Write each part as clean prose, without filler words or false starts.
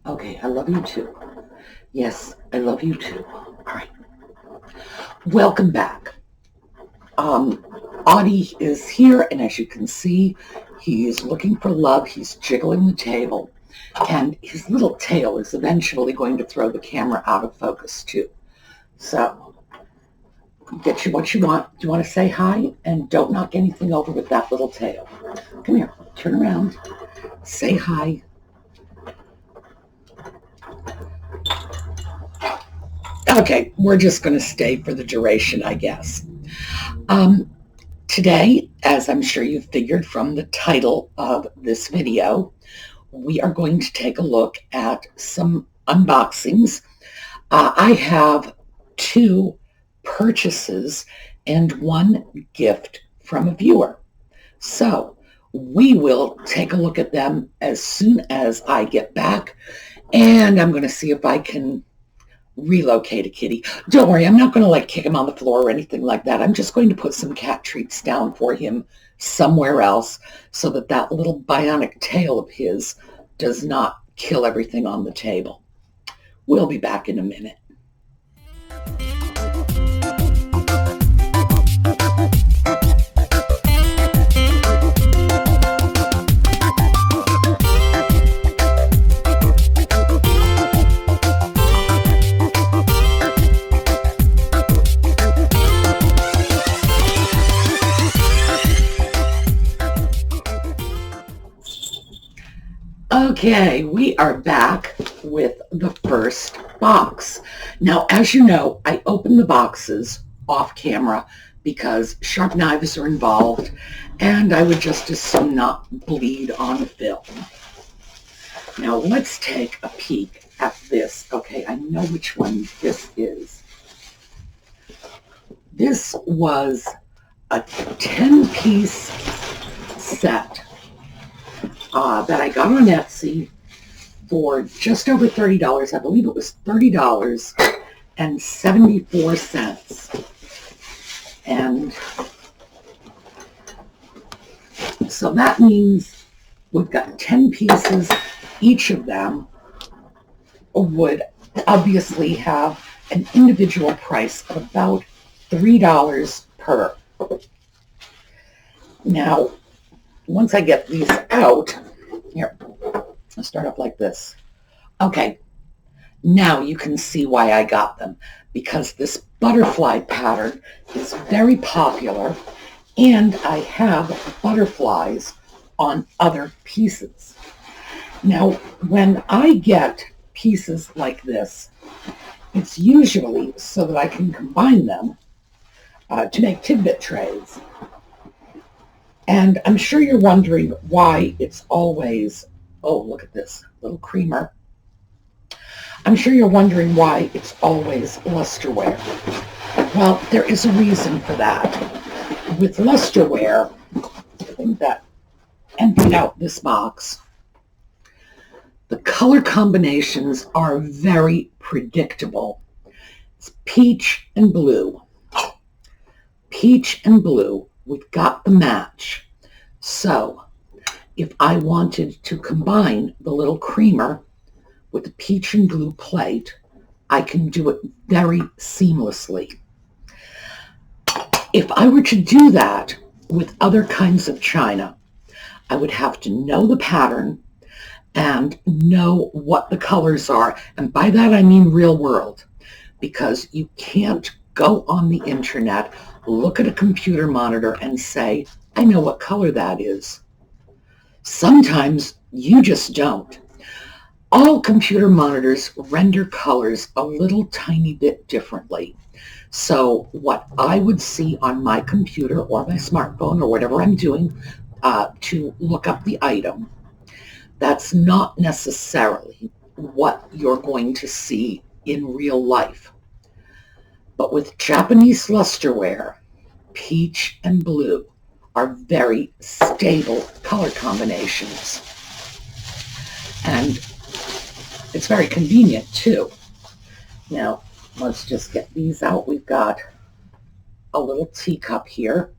Okay, I love you too. Yes, I love you too. All right. Welcome back. Um, Audie is here, and as you can see, he is looking for love. He's jiggling the table, and his little tail is eventually going to throw the camera out of focus too. So, get you what you want. Do you want to say hi? And don't knock anything over with that little tail. Come here. Turn around. Say hi. Okay, we're just going to stay for the duration, I guess. Um, Today, as I'm sure you've figured from the title of this video, we are going to take a look at some unboxings. I have two purchases and one gift from a viewer. So we will take a look at them as soon as I get back, and I'm going to see if I can relocate a kitty. Don't worry, I'm not going to kick him on the floor or anything like that. I'm just going to put some cat treats down for him somewhere else so that that little bionic tail of his does not kill everything on the table. We'll be back in a minute. Okay, we are back with the first box. Now, as you know, I open the boxes off camera because sharp knives are involved, and I would just as soon not bleed on film. Now, let's take a peek at this. Okay, I know which one this is. This was a 10-piece set that I got on Etsy for just over $30. I believe it was $30.74. And so that means we've got 10 pieces. Each of them would obviously have an individual price of about $3 per. Now, once I get these out, here, I'll start up like this. Okay, now you can see why I got them, because this butterfly pattern is very popular, and I have butterflies on other pieces. Now, when I get pieces like this, it's usually so that I can combine them to make tidbit trays. And I'm sure you're wondering why it's always, oh, look at this little creamer. I'm sure you're wondering why it's always lusterware. Well, there is a reason for that. With lusterware, I think that emptied out this box, the color combinations are very predictable. It's peach and blue. Peach and blue. We've got the match. So if I wanted to combine the little creamer with the peach and blue plate, I can do it very seamlessly. If I were to do that with other kinds of china, I would have to know the pattern and know what the colors are. And by that I mean real world, because you can't go on the internet, look at a computer monitor and say, I know what color that is. Sometimes you just don't. All computer monitors render colors a little tiny bit differently. So what I would see on my computer or my smartphone or whatever I'm doing to look up the item, that's not necessarily what you're going to see in real life. But with Japanese lusterware, peach and blue are very stable color combinations. And it's very convenient too. Now, let's just get these out. We've got a little teacup here.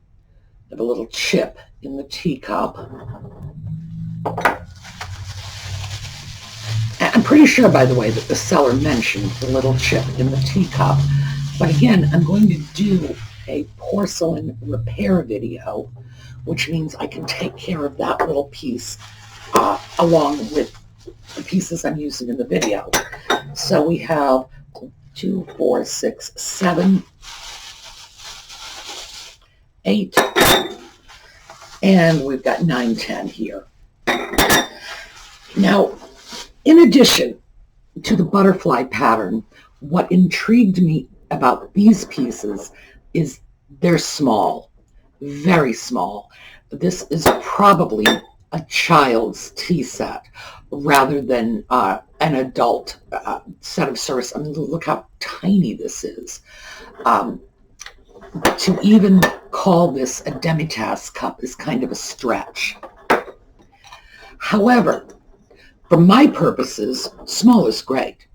We have a little chip in the teacup. And I'm pretty sure, by the way, that the seller mentioned the little chip in the teacup. But again, I'm going to do a porcelain repair video, which means I can take care of that little piece along with the pieces I'm using in the video. So we have 2, 4, 6, 7, 8, and we've got 9, 10 here. Now, in addition to the butterfly pattern, what intrigued me about these pieces is they're small, very small. This is probably a child's tea set rather than an adult set of service. I mean, look how tiny this is. To even call this a demitasse cup is kind of a stretch. However, for my purposes, small is great,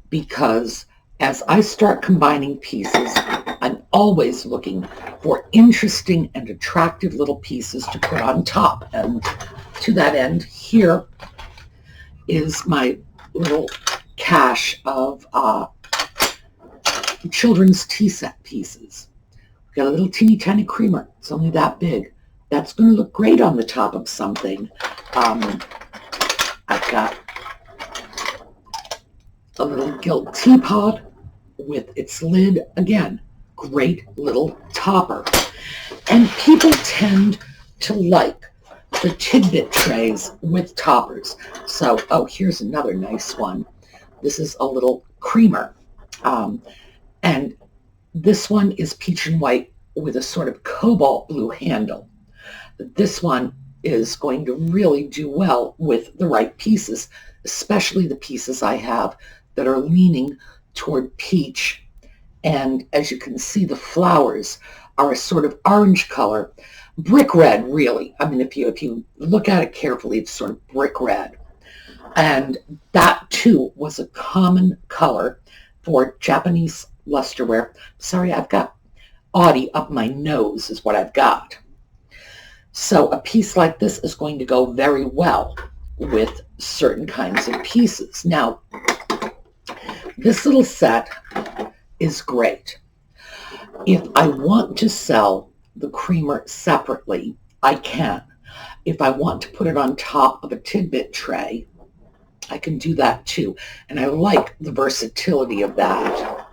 because as I start combining pieces, I'm always looking for interesting and attractive little pieces to put on top. And to that end, here is my little cache of children's tea set pieces. We've got a little teeny tiny creamer. It's only that big. That's going to look great on the top of something. I've got a little gilt teapot with its lid. Again, great little topper. And people tend to like the Tidbit trays with toppers. So, oh, here's another nice one. This is a little creamer. And this one is peach and white with a sort of cobalt blue handle. This one is going to really do well with the right pieces, especially the pieces I have that are leaning toward peach. And as you can see, the flowers are a sort of orange color, brick red, really. I mean, if you look at it carefully, it's sort of brick red. And that, too, was a common color for Japanese lusterware. Sorry, I've got Audi up my nose is what I've got. So a piece like this is going to go very well with certain kinds of pieces. Now, this little set is great. If I want to sell the creamer separately, I can. If I want to put it on top of a Tidbit tray, I can do that too. And I like the versatility of that.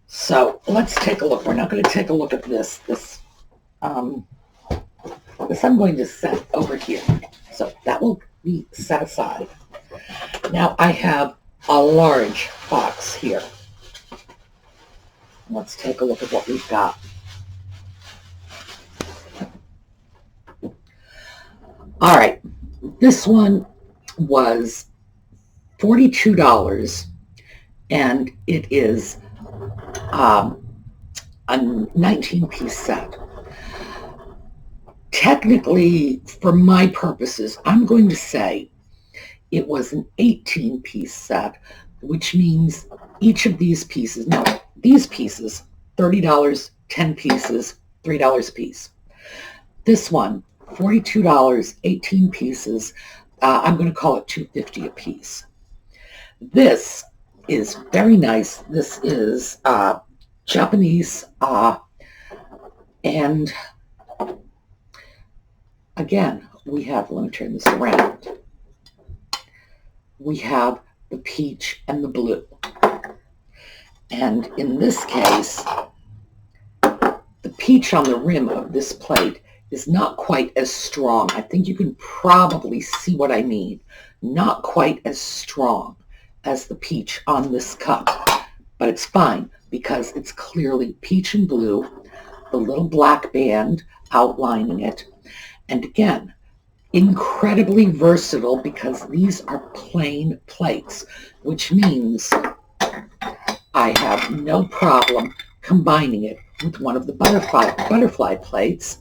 So let's take a look. We're not going to take a look at this. This I'm going to set over here. So that will be set aside. Now I have a large box here. Let's take a look at what we've got. All right, this one was $42, and it is a 19-piece set. Technically, for my purposes, I'm going to say it was an 18-piece set, which means each of these pieces, now these pieces, $30, 10 pieces, $3 a piece. This one, $42, 18 pieces, I'm going to call it $2.50 a piece. This is very nice. This is Japanese, and again, we have, let me turn this around, we have the peach and the blue. And in this case, the peach on the rim of this plate is not quite as strong. I think you can probably see what I mean. Not quite as strong as the peach on this cup. But it's fine because it's clearly peach and blue, the little black band outlining it. And again, incredibly versatile because these are plain plates, which means I have no problem combining it with one of the butterfly plates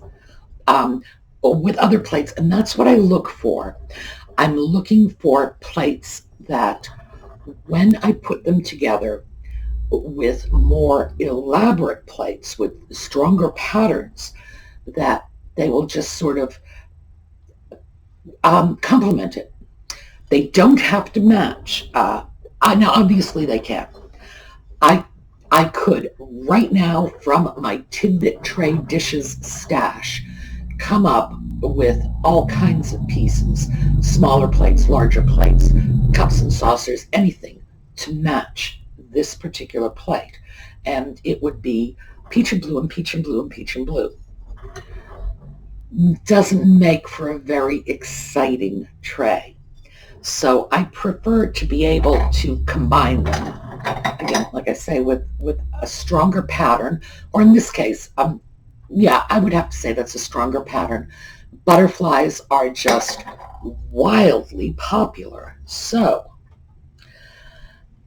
or with other plates, and that's what I look for. I'm looking for plates that, when I put them together with more elaborate plates, with stronger patterns, that they will just sort of complement it. They don't have to match. Now, obviously they can. I could, right now, from my Tidbit tray dishes stash, come up with all kinds of pieces, smaller plates, larger plates, cups and saucers, anything to match this particular plate. And it would be peach and blue and peach and blue and peach and blue. Doesn't make for a very exciting tray. So I prefer to be able to combine them, again, like I say, with a stronger pattern, or in this case, yeah, I would have to say that's a stronger pattern. Butterflies are just wildly popular. So,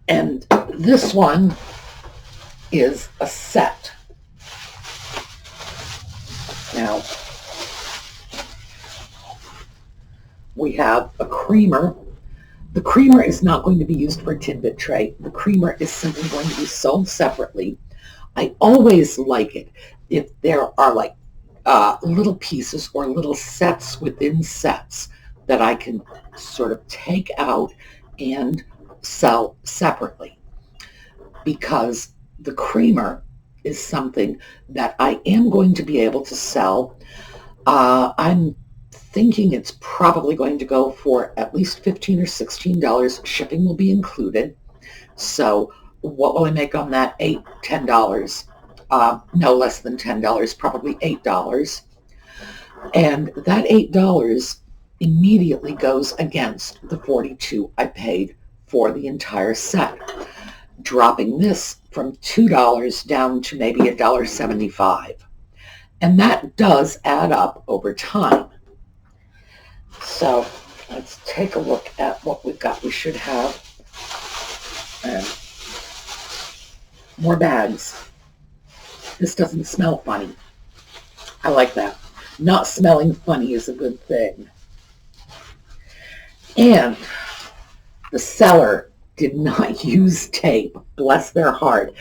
and this one is a set. Now, we have a creamer. The creamer is not going to be used for a Tidbit tray. The creamer is simply going to be sold separately. I always like it if there are like little pieces or little sets within sets that I can sort of take out and sell separately, because the creamer is something that I am going to be able to sell. I'm thinking it's probably going to go for at least $15 or $16. Shipping will be included. So what will I make on that? $8, $10. No less than $10, probably $8. And that $8 immediately goes against the $42 I paid for the entire set, dropping this from $2 down to maybe $1.75. And that does add up over time. So let's take a look at what we've got. We should have more bags. This doesn't smell funny. I like that. Not smelling funny is a good thing. And the seller did not use tape. Bless their heart.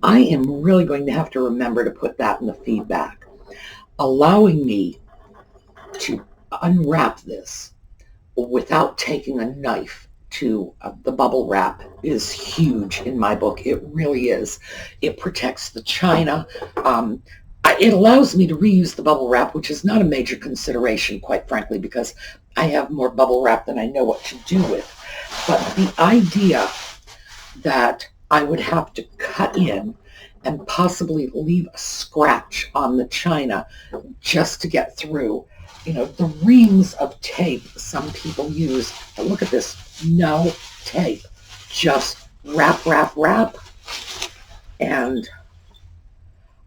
I am really going to have to remember to put that in the feedback. Allowing me to unwrap this without taking a knife to the bubble wrap is huge in my book. It really is. It protects the china. It allows me to reuse the bubble wrap, which is not a major consideration, quite frankly, because I have more bubble wrap than I know what to do with. But the idea that I would have to cut in and possibly leave a scratch on the china just to get through, the reams of tape some people use. But look at this. No tape. Just wrap, wrap, wrap. And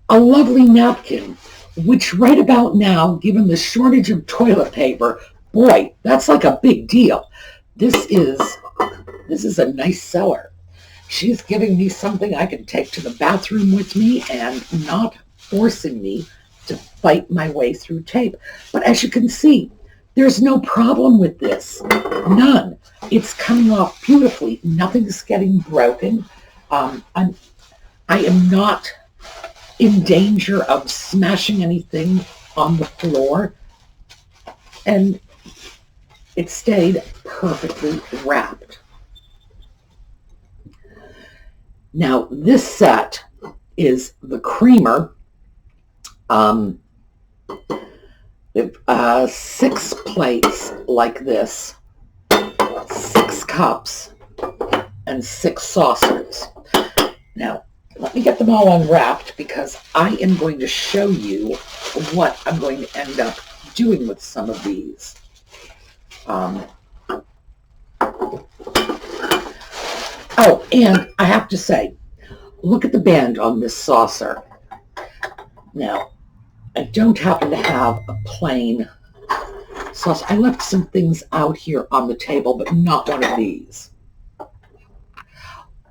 a lovely napkin, which right about now, given the shortage of toilet paper, boy, that's like a big deal. This is a nice seller. She's giving me something I can take to the bathroom with me and not forcing me to fight my way through tape. But as you can see, there's no problem with this. None. It's coming off beautifully. Nothing's getting broken. I am not in danger of smashing anything on the floor. And it stayed perfectly wrapped. Now, this set is the creamer. 6 plates like this, 6 cups, and 6 saucers. Now, let me get them all unwrapped because I am going to show you what I'm going to end up doing with some of these. Oh, and I have to say, look at the band on this saucer. Now, I don't happen to have a plain saucer. I left some things out here on the table, but not one of these.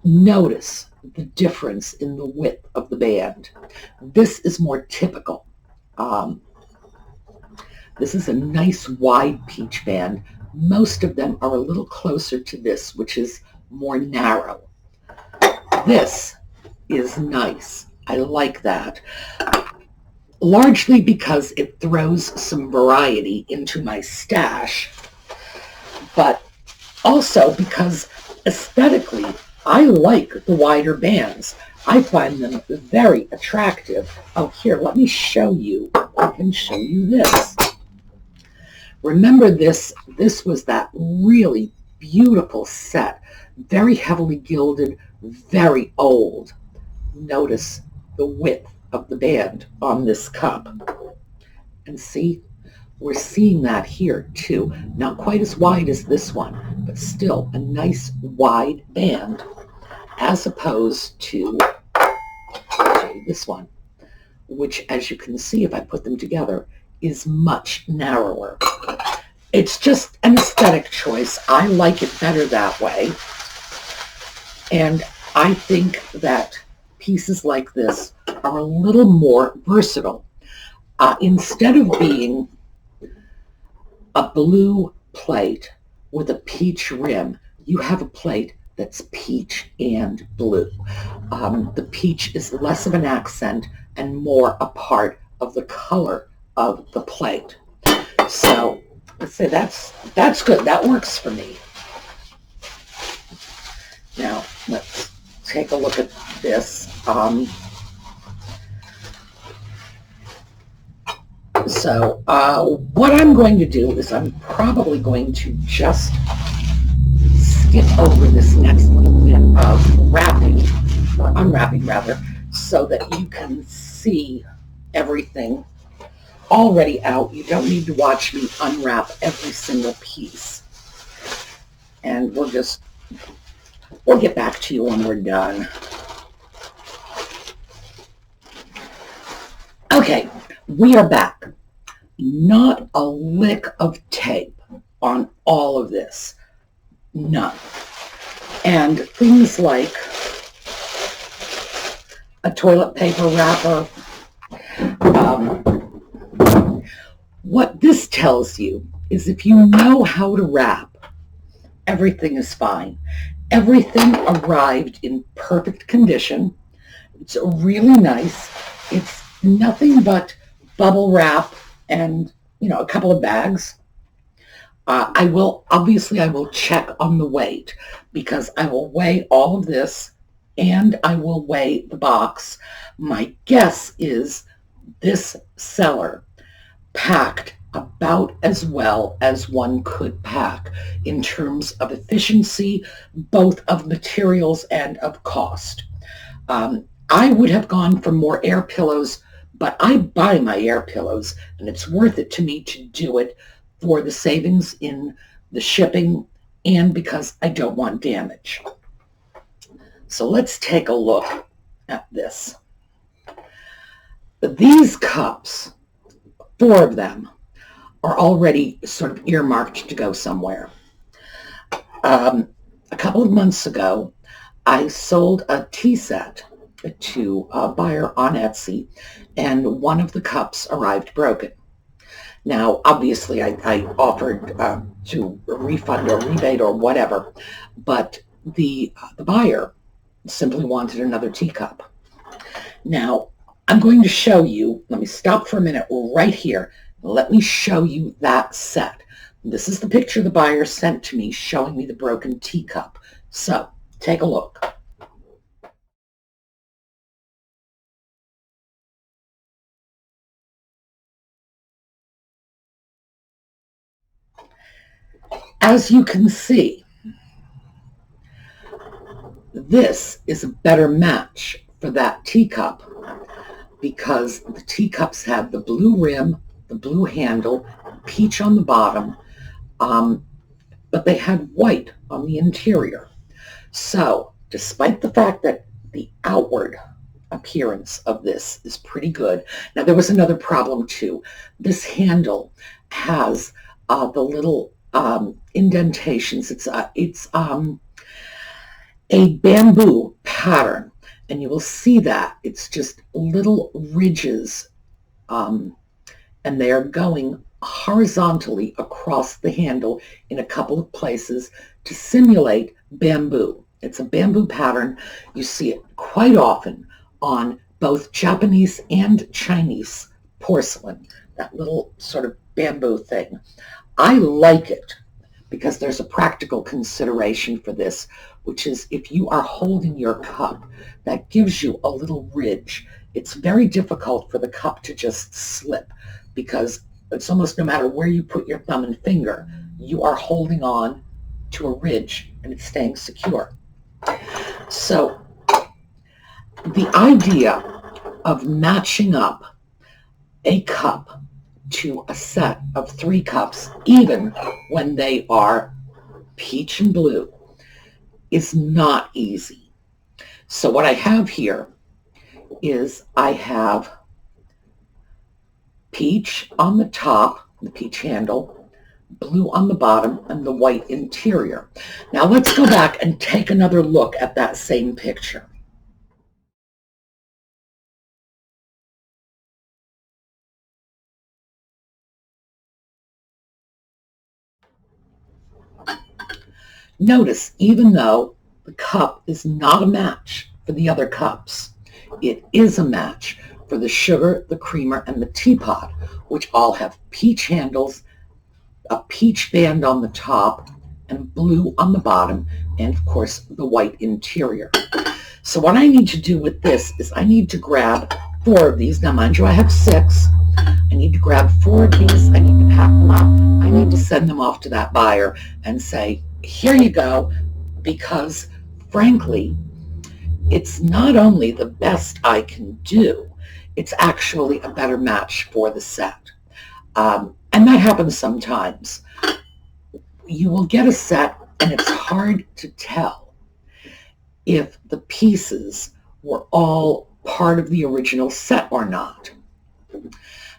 Notice the difference in the width of the band. This is more typical. This is a nice wide peach band. Most of them are a little closer to this, which is more narrow. This is nice. I like that. Largely because it throws some variety into my stash. But Also, because aesthetically, I like the wider bands. I find them very attractive. Oh, here, let me show you. I can show you this. Remember this was that really beautiful set, very heavily gilded, very old. Notice the width of the band on this cup. And see, we're seeing that here too. Not quite as wide as this one, but still a nice wide band, as opposed to this one, which, as you can see, if I put them together, is much narrower. It's just an aesthetic choice. I like it better that way. And I think that pieces like this are a little more versatile. Instead of being a blue plate with a peach rim, you have a plate that's peach and blue. The peach is less of an accent and more a part of the color of the plate. So let's say that's good. That works for me. Now let's take a look at this. So what I'm going to do is I'm probably going to just skip over this next little bit of wrapping, or unwrapping rather, so that you can see everything already out. You don't need to watch me unwrap every single piece. And we'll get back to you when we're done. Okay, we are back. Not a lick of tape on all of this. None. And things like a toilet paper wrapper. What this tells you is if you know how to wrap, everything is fine. Everything arrived in perfect condition. It's really nice. It's nothing but bubble wrap and, a couple of bags. I will check on the weight, because I will weigh all of this and I will weigh the box. My guess is this seller packed about as well as one could pack in terms of efficiency, both of materials and of cost. I would have gone for more air pillows, but I buy my air pillows, and it's worth it to me to do it for the savings in the shipping and because I don't want damage. So let's take a look at this. These cups, 4 of them, are already sort of earmarked to go somewhere. A couple of months ago, I sold a tea set to a buyer on Etsy, and one of the cups arrived broken. Now, obviously, I offered to refund or rebate or whatever, but the buyer simply wanted another teacup. Now, I'm going to show you, let me stop for a minute right here. Let me show you that set. This is the picture the buyer sent to me showing me the broken teacup. So, take a look. As you can see, this is a better match for that teacup because the teacups have the blue rim, the blue handle, peach on the bottom, but they had white on the interior. So, despite the fact that the outward appearance of this is pretty good. Now, there was another problem too. This handle has the little indentations. It's a bamboo pattern, and you will see that it's just little ridges, and they are going horizontally across the handle in a couple of places to simulate bamboo. It's a bamboo pattern. You see it quite often on both Japanese and Chinese porcelain, that little sort of bamboo thing. I like it, because there's a practical consideration for this, which is if you are holding your cup, that gives you a little ridge. It's very difficult for the cup to just slip because it's almost no matter where you put your thumb and finger, you are holding on to a ridge and it's staying secure. So the idea of matching up a cup to a set of 3 cups, even when they are peach and blue, is not easy. So what I have here is I have peach on the top, the peach handle, blue on the bottom, and the white interior. Now let's go back and take another look at that same picture. Notice, even though the cup is not a match for the other cups, it is a match for the sugar, the creamer, and the teapot, which all have peach handles, a peach band on the top, and blue on the bottom, and of course the white interior. So what I need to do with this is I need to grab 4 of these. Now mind you, I have 6. I need to grab 4 of these. I need to pack them up. I need to send them off to that buyer and say, here you go, because frankly, it's not only the best I can do, it's actually a better match for the set. And that happens sometimes. You will get a set and it's hard to tell if the pieces were all part of the original set or not.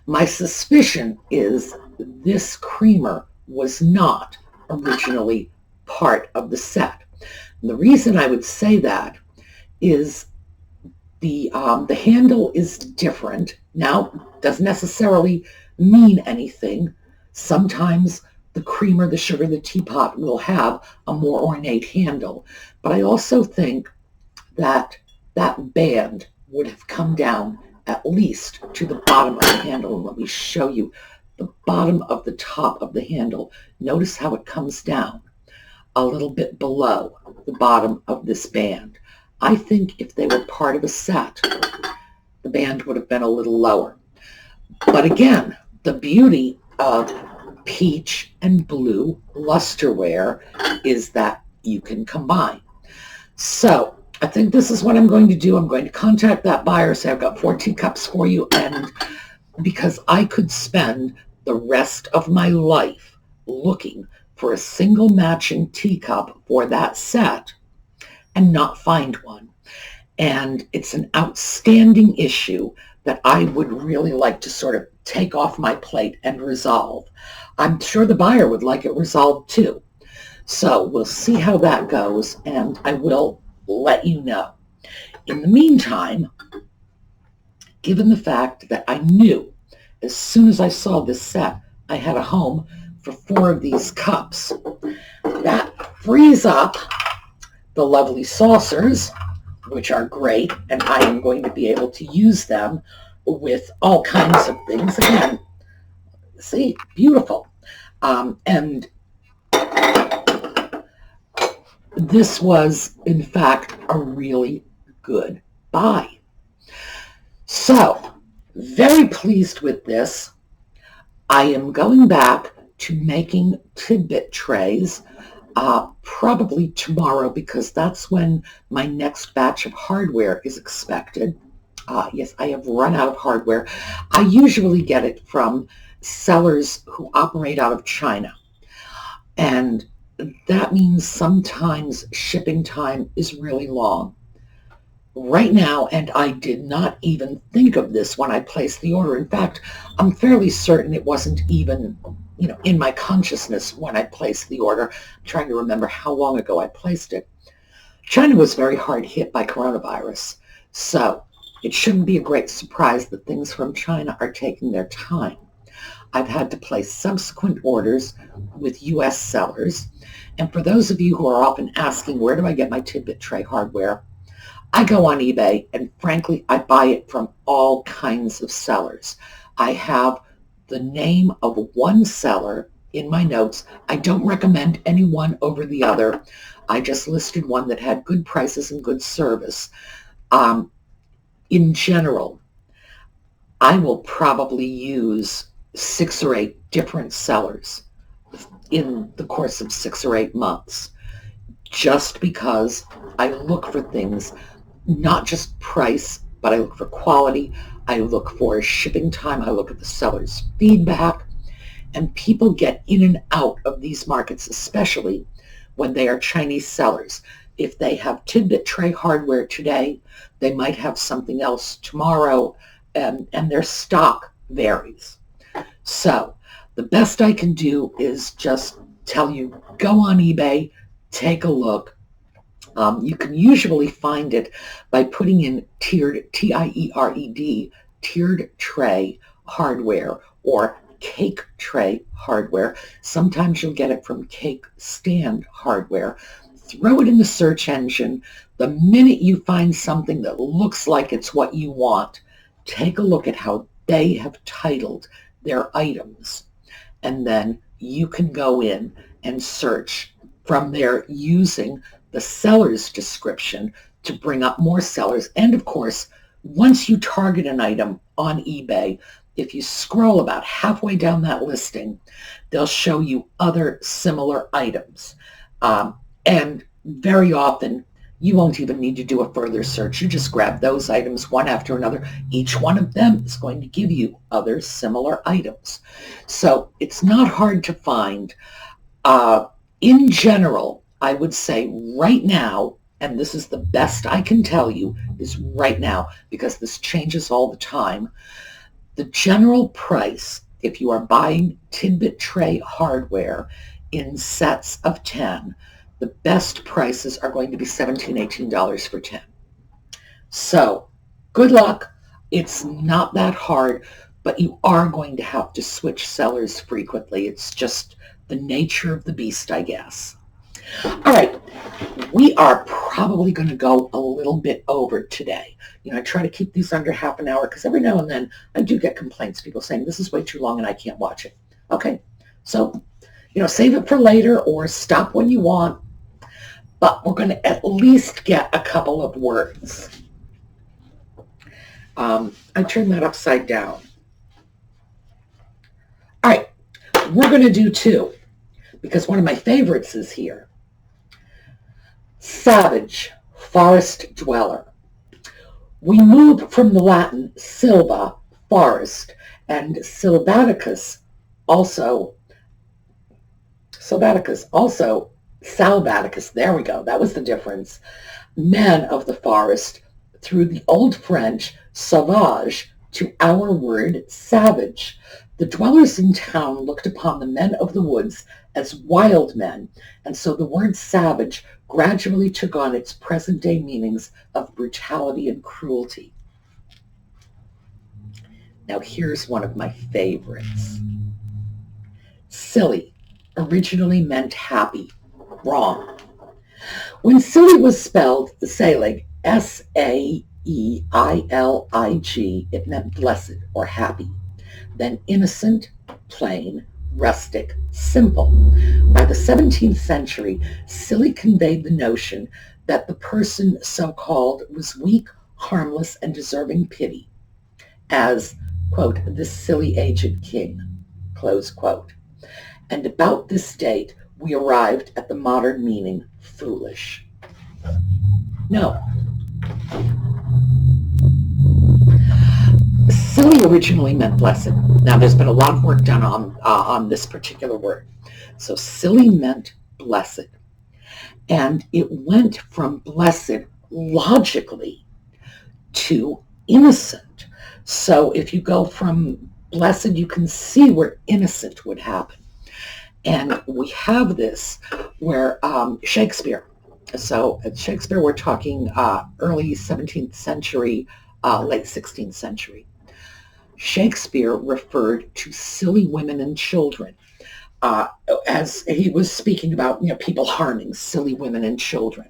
My suspicion is this creamer was not originally part of the set. And the reason I would say that is the handle is different. Now, doesn't necessarily mean anything. Sometimes the creamer, the sugar, the teapot will have a more ornate handle. But I also think that that band would have come down at least to the bottom of the handle. And let me show you the bottom of the top of the handle. Notice how it comes down a little bit below the bottom of this band. I think if they were part of a set, the band would have been a little lower. But again, the beauty of peach and blue lusterware is that you can combine. So I think this is what I'm going to do. I'm going to contact that buyer, say I've got 4 teacups for you, and because I could spend the rest of my life looking for a single matching teacup for that set and not find one. And it's an outstanding issue that I would really like to sort of take off my plate and resolve. I'm sure the buyer would like it resolved too. So we'll see how that goes, and I will let you know. In the meantime, given the fact that I knew as soon as I saw this set, I had a home for 4 of these cups, that frees up the lovely saucers, which are great, and I am going to be able to use them with all kinds of things. Again, see, beautiful. And this was, in fact, a really good buy. So, very pleased with this. I am going back to making Tidbit trays probably tomorrow, because that's when my next batch of hardware is expected. Yes, I have run out of hardware. I usually get it from sellers who operate out of China. And that means sometimes shipping time is really long. Right now, and I did not even think of this when I placed the order. In fact, I'm fairly certain it wasn't even, in my consciousness when I placed the order. I'm trying to remember how long ago I placed it. China was very hard hit by coronavirus, so it shouldn't be a great surprise that things from China are taking their time. I've had to place subsequent orders with U.S. sellers, and for those of you who are often asking, where do I get my Tidbit tray hardware? I go on eBay, and frankly, I buy it from all kinds of sellers. I have the name of one seller in my notes. I don't recommend any one over the other. I just listed one that had good prices and good service. In general, I will probably use 6 or 8 different sellers in the course of 6 or 8 months, just because I look for things, not just price, but I look for quality, I look for shipping time, I look at the seller's feedback, and people get in and out of these markets, especially when they are Chinese sellers. If they have Tidbit tray hardware today, they might have something else tomorrow, and their stock varies. So the best I can do is just tell you, go on eBay, take a look. You can usually find it by putting in tiered, T-I-E-R-E-D, tiered tray hardware or cake tray hardware. Sometimes you'll get it from cake stand hardware. Throw it in the search engine. The minute you find something that looks like it's what you want, take a look at how they have titled their items. And then you can go in and search from there using the seller's description to bring up more sellers. And of course, once you target an item on eBay, if you scroll about halfway down that listing, they'll show you other similar items. And very often, you won't even need to do a further search. You just grab those items one after another. Each one of them is going to give you other similar items. So it's not hard to find. In general, I would say right now, and this is the best I can tell you, is right now, because this changes all the time, the general price, if you are buying Tidbit tray hardware in sets of 10, the best prices are going to be $17, $18 for 10. So good luck. It's not that hard, but you are going to have to switch sellers frequently. It's just the nature of the beast, I guess. All right, we are probably going to go a little bit over today. I try to keep these under half an hour because every now and then I do get complaints, people saying this is way too long and I can't watch it. Okay, so, save it for later or stop when you want, but we're going to at least get a couple of words. I turned that upside down. All right, we're going to do 2 because one of my favorites is here. Savage, forest dweller. We move from the Latin silva, forest, and salvaticus, also, salvaticus, there we go, that was the difference, man of the forest, through the Old French sauvage to our word savage. The dwellers in town looked upon the men of the woods as wild men, and so the word savage gradually took on its present-day meanings of brutality and cruelty. Now here's one of my favorites. Silly originally meant happy. Wrong. When silly was spelled sailig, S-A-E-I-L-I-G, it meant blessed or happy. Then innocent, plain, rustic, simple. By the 17th century, silly conveyed the notion that the person so called was weak, harmless, and deserving pity, as, quote, this silly aged king, close quote. And about this date, we arrived at the modern meaning, foolish. No. Silly originally meant blessed. Now, there's been a lot of work done on this particular word. So silly meant blessed. And it went from blessed logically to innocent. So if you go from blessed, you can see where innocent would happen. And we have this where Shakespeare, so at Shakespeare we're talking early 17th century, late 16th century. Shakespeare referred to silly women and children as he was speaking about, people harming silly women and children.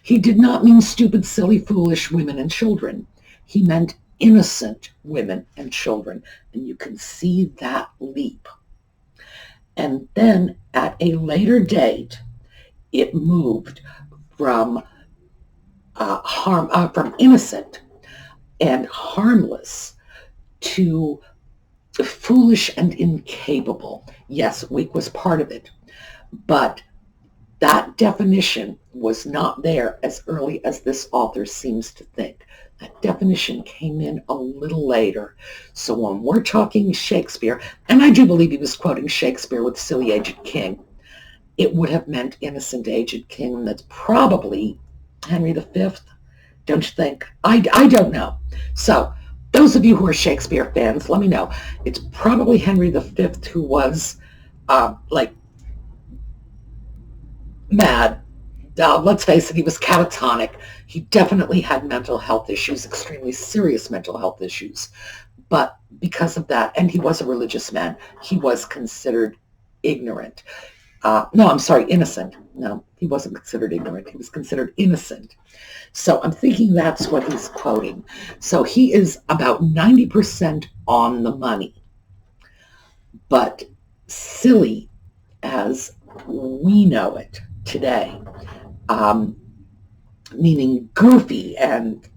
He did not mean stupid, silly, foolish women and children. He meant innocent women and children. And you can see that leap. And then at a later date, it moved from from innocent and harmless to foolish and incapable. Yes, weak was part of it, but that definition was not there as early as this author seems to think. That definition came in a little later. So when we're talking Shakespeare, and I do believe he was quoting Shakespeare with silly aged king, it would have meant innocent aged king, and that's probably Henry V, don't you think? I don't know. So those of you who are Shakespeare fans, let me know. It's probably Henry V who was like mad. Let's face it, he was catatonic. He definitely had mental health issues, extremely serious mental health issues. But because of that, and he was a religious man, he was considered ignorant. No, I'm sorry, innocent. No, he wasn't considered ignorant. He was considered innocent. So I'm thinking that's what he's quoting. So he is about 90% on the money. But silly as we know it today, meaning goofy, and,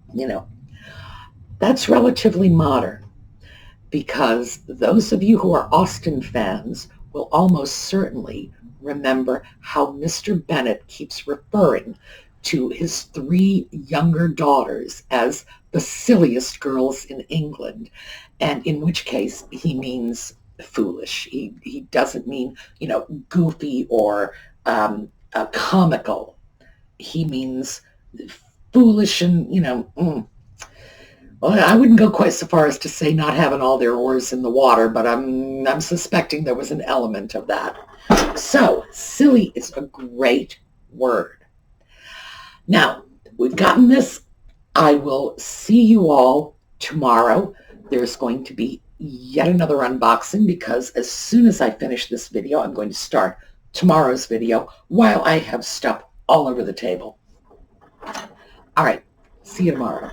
that's relatively modern, because those of you who are Austen fans will almost certainly remember how Mr. Bennet keeps referring to his 3 younger daughters as the silliest girls in England, and in which case he means foolish. He doesn't mean, goofy or comical. He means foolish and, well, I wouldn't go quite so far as to say not having all their oars in the water, but I'm suspecting there was an element of that. So, silly is a great word. Now, we've gotten this. I will see you all tomorrow. There's going to be yet another unboxing, because as soon as I finish this video, I'm going to start tomorrow's video while I have stuff all over the table. All right, see you tomorrow.